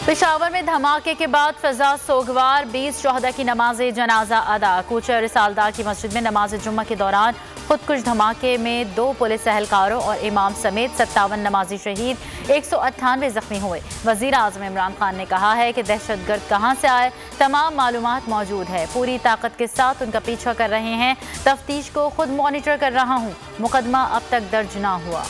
पेशावर में धमाके के बाद फजा सोगवार, 20 शहदा की नमाज जनाजा अदा। कूचर रिसालदार की मस्जिद में नमाज जुम्मा के दौरान खुदकुश धमाके में 2 पुलिस एहलकारों और इमाम समेत 57 नमाजी शहीद, 198 जख्मी हुए। वजीर आजम इमरान खान ने कहा है कि दहशतगर्द कहां से आए, तमाम मालूमात मौजूद है, पूरी ताकत के साथ उनका पीछा कर रहे हैं, तफ्तीश को खुद मॉनिटर कर रहा हूं, मुकदमा अब तक दर्ज ना हुआ।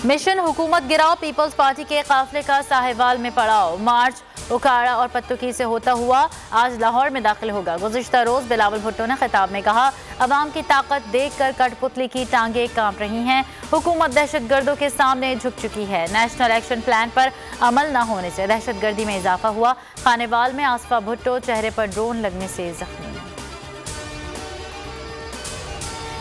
मिशन हुकूमत गिराओ पीपल्स पार्टी के काफिले का साहिवाल में पड़ाव। मार्च उकाड़ा और पत्तुकी से होता हुआ आज लाहौर में दाखिल होगा। गुज़िश्ता रोज बिलावल भुट्टो ने खिताब में कहा, अवाम की ताकत देखकर कठपुतली की टांगें कांप रही हैं। हुकूमत दहशतगर्दों के सामने झुक चुकी है। नेशनल एक्शन प्लान पर अमल न होने से दहशतगर्दी में इजाफा हुआ। खानेवाल में आसफा भुट्टो चेहरे पर ड्रोन लगने से जख्मी।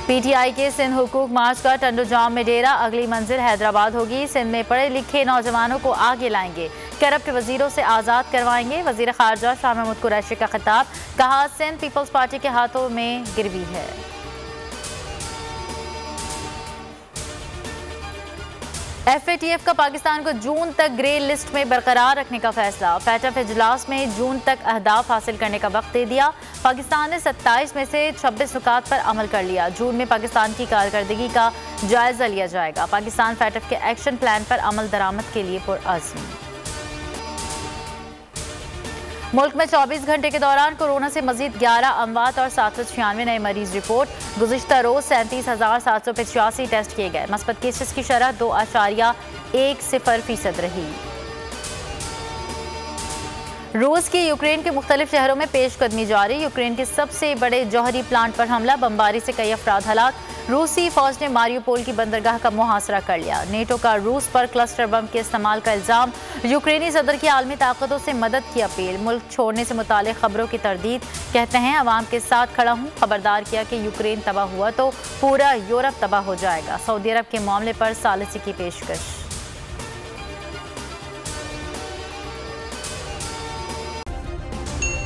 पीटीआई के सिंध हुकूक मार्च का टंडो जाम में डेरा, अगली मंजिल हैदराबाद होगी। सिंध में पढ़े लिखे नौजवानों को आगे लाएंगे, करप्ट वजीरों से आज़ाद करवाएंगे। वजीर खारजा शाह महमूद कुरैशी का खिताब, कहा सिंध पीपल्स पार्टी के हाथों में गिरवी है। FATF का पाकिस्तान को जून तक ग्रे लिस्ट में बरकरार रखने का फैसला। पैटफ इजलास में जून तक अहदाफ हासिल करने का वक्त दे दिया। पाकिस्तान ने 27 में से 26 नुकात पर अमल कर लिया। जून में पाकिस्तान की कारकर्दगी का जायजा लिया जाएगा। पाकिस्तान पैटफ के एक्शन प्लान पर अमल दरामद के लिए पुरअज़्म। मुल्क में 24 घंटे के दौरान कोरोना से मजीद 11 अमवात और 796 नए मरीज रिपोर्ट। गुज़िश्ता रोज 37,785 टेस्ट किए गए। मस्बत केसेस की शरह 2.10% रही। रूस की यूक्रेन के मुख्तलिफ शहरों में पेशकदमी जारी। यूक्रेन के सबसे बड़े जौहरी प्लांट पर हमला, बमबारी से कई अफराद हलाक। रूसी फौज ने मारियोपोल की बंदरगाह का मुहासरा कर लिया। नेटो का रूस पर क्लस्टर बम के इस्तेमाल का इल्जाम। यूक्रेनी सदर की आलमी ताकतों से मदद की अपील। मुल्क छोड़ने से मुतालिक खबरों की तरदीद, कहते हैं अवाम के साथ खड़ा हूँ। खबरदार किया कि यूक्रेन तबाह हुआ तो पूरा यूरोप तबाह हो जाएगा। सऊदी अरब के मामले पर सालिसी की पेशकश।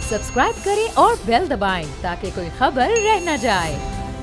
सब्सक्राइब करें और बेल दबाएं ताकि कोई खबर रह न जाए।